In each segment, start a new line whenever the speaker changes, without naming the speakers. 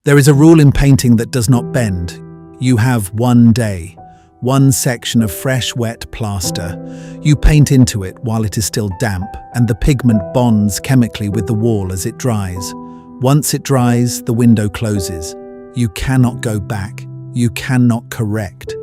There is a rule in painting that does not bend. You have one day, one section of fresh, wet plaster. You paint into it while it is still damp, and the pigment bonds chemically with the wall as it dries. Once it dries, the window closes. You cannot go back. You cannot correct.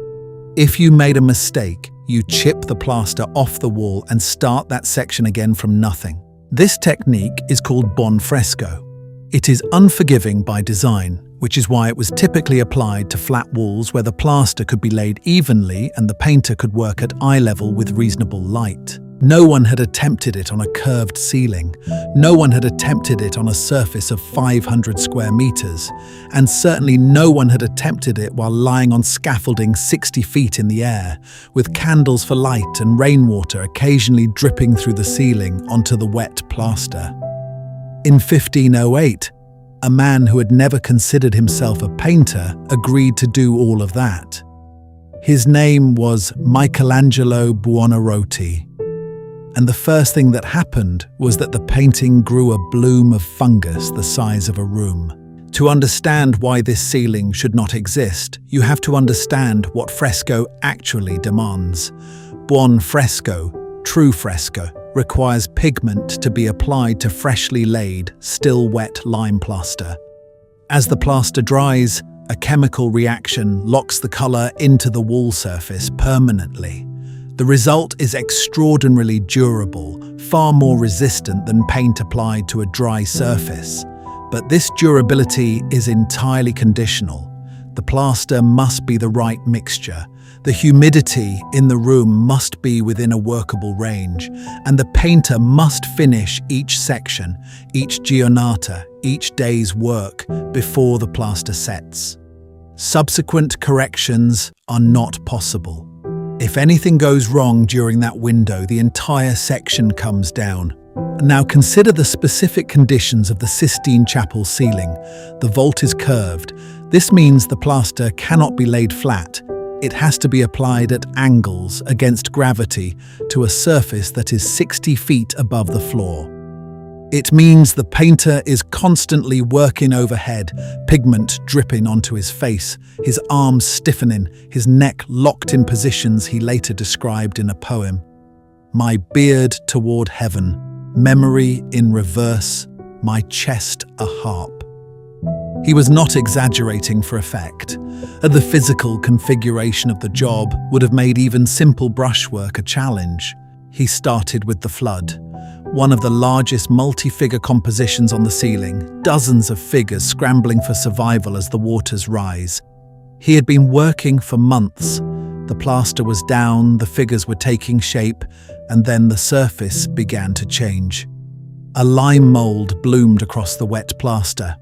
If you made a mistake, you chip the plaster off the wall and start that section again from nothing. This technique is called buon fresco. It is unforgiving by design, which is why it was typically applied to flat walls where the plaster could be laid evenly and the painter could work at eye level with reasonable light. No one had attempted it on a curved ceiling. No one had attempted it on a surface of 500 square meters. And certainly no one had attempted it while lying on scaffolding 60 feet in the air, with candles for light and rainwater occasionally dripping through the ceiling onto the wet plaster. In 1508, a man who had never considered himself a painter agreed to do all of that. His name was Michelangelo Buonarroti. And the first thing that happened was that the painting grew a bloom of fungus the size of a room. To understand why this ceiling should not exist, you have to understand what fresco actually demands. Buon fresco, true fresco, requires pigment to be applied to freshly laid, still wet lime plaster. As the plaster dries, a chemical reaction locks the color into the wall surface permanently. The result is extraordinarily durable, far more resistant than paint applied to a dry surface. But this durability is entirely conditional. The plaster must be the right mixture. The humidity in the room must be within a workable range, and the painter must finish each section, each giornata, each day's work before the plaster sets. Subsequent corrections are not possible. If anything goes wrong during that window, the entire section comes down. Now consider the specific conditions of the Sistine Chapel ceiling. The vault is curved. This means the plaster cannot be laid flat. It has to be applied at angles against gravity to a surface that is 60 feet above the floor. It means the painter is constantly working overhead, pigment dripping onto his face, his arms stiffening, his neck locked in positions he later described in a poem. My beard toward heaven, memory in reverse, my chest a harp. He was not exaggerating for effect. The physical configuration of the job would have made even simple brushwork a challenge. He started with the flood. One of the largest multi-figure compositions on the ceiling, dozens of figures scrambling for survival as the waters rise. He had been working for months. The plaster was down, the figures were taking shape, and then the surface began to change. A lime mold bloomed across the wet plaster.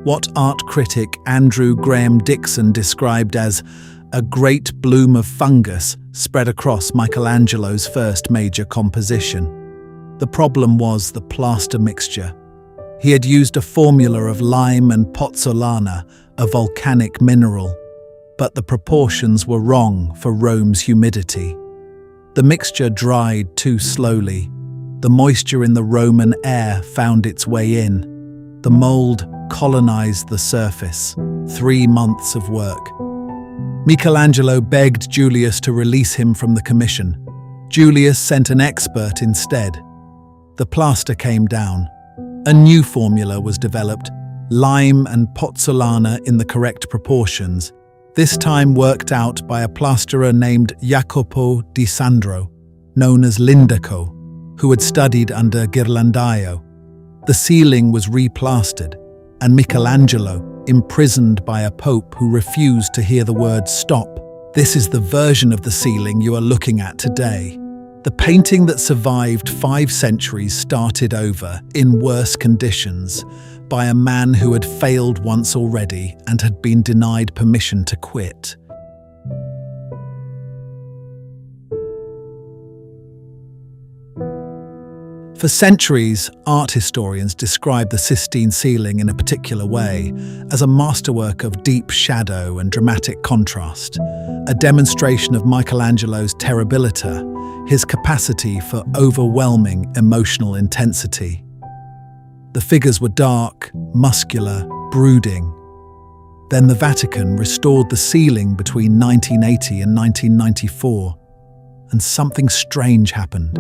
What art critic Andrew Graham Dixon described as a great bloom of fungus spread across Michelangelo's first major composition. The problem was the plaster mixture. He had used a formula of lime and pozzolana, a volcanic mineral, but the proportions were wrong for Rome's humidity. The mixture dried too slowly. The moisture in the Roman air found its way in. The mold colonized the surface. 3 months of work. Michelangelo begged Julius to release him from the commission. Julius sent an expert instead. The plaster came down. A new formula was developed, lime and pozzolana in the correct proportions, this time worked out by a plasterer named Jacopo di Sandro, known as Lindaco, who had studied under Ghirlandaio. The ceiling was replastered, and Michelangelo, imprisoned by a pope who refused to hear the word stop. This is the version of the ceiling you are looking at today. The painting that survived 5 centuries started over, in worse conditions, by a man who had failed once already and had been denied permission to quit. For centuries, art historians describe the Sistine ceiling in a particular way, as a masterwork of deep shadow and dramatic contrast, a demonstration of Michelangelo's terribilita, his capacity for overwhelming emotional intensity. The figures were dark, muscular, brooding. Then the Vatican restored the ceiling between 1980 and 1994, and something strange happened.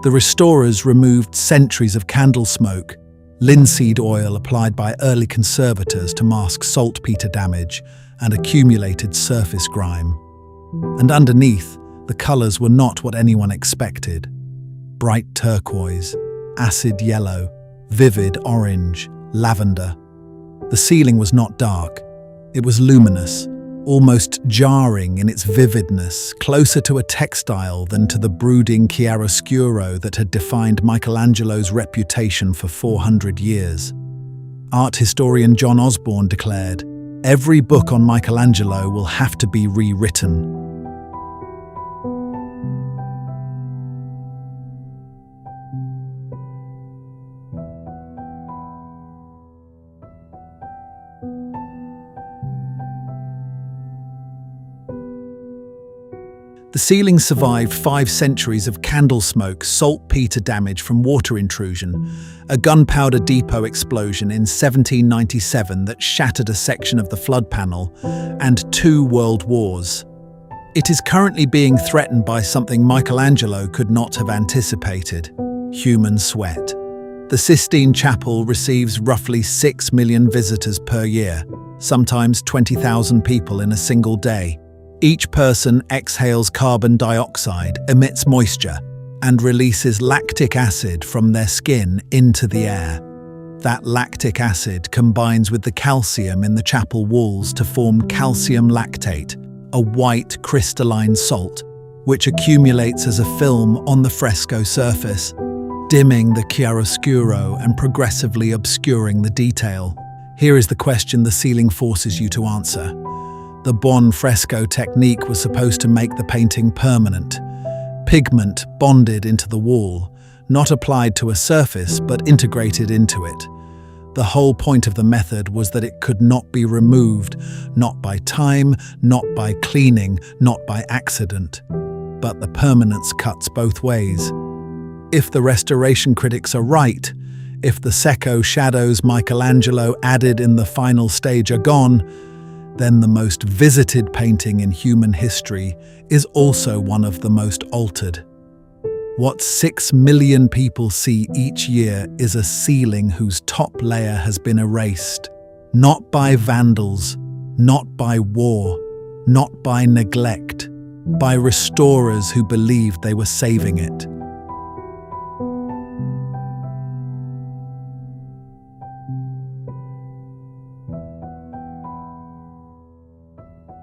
The restorers removed centuries of candle smoke, linseed oil applied by early conservators to mask saltpeter damage, and accumulated surface grime. And underneath, the colours were not what anyone expected. Bright turquoise, acid yellow, vivid orange, lavender. The ceiling was not dark. It was luminous, almost jarring in its vividness, closer to a textile than to the brooding chiaroscuro that had defined Michelangelo's reputation for 400 years. Art historian John Osborne declared, "Every book on Michelangelo will have to be rewritten." The ceiling survived 5 centuries of candle smoke, saltpeter damage from water intrusion, a gunpowder depot explosion in 1797 that shattered a section of the flood panel, and 2 world wars. It is currently being threatened by something Michelangelo could not have anticipated: human sweat. The Sistine Chapel receives roughly 6 million visitors per year, sometimes 20,000 people in a single day. Each person exhales carbon dioxide, emits moisture, and releases lactic acid from their skin into the air. That lactic acid combines with the calcium in the chapel walls to form calcium lactate, a white crystalline salt, which accumulates as a film on the fresco surface, dimming the chiaroscuro and progressively obscuring the detail. Here is the question the ceiling forces you to answer. The buon fresco technique was supposed to make the painting permanent. Pigment bonded into the wall, not applied to a surface but integrated into it. The whole point of the method was that it could not be removed, not by time, not by cleaning, not by accident. But the permanence cuts both ways. If the restoration critics are right, if the secco shadows Michelangelo added in the final stage are gone, then the most visited painting in human history is also one of the most altered. What 6 million people see each year is a ceiling whose top layer has been erased, not by vandals, not by war, not by neglect, by restorers who believed they were saving it.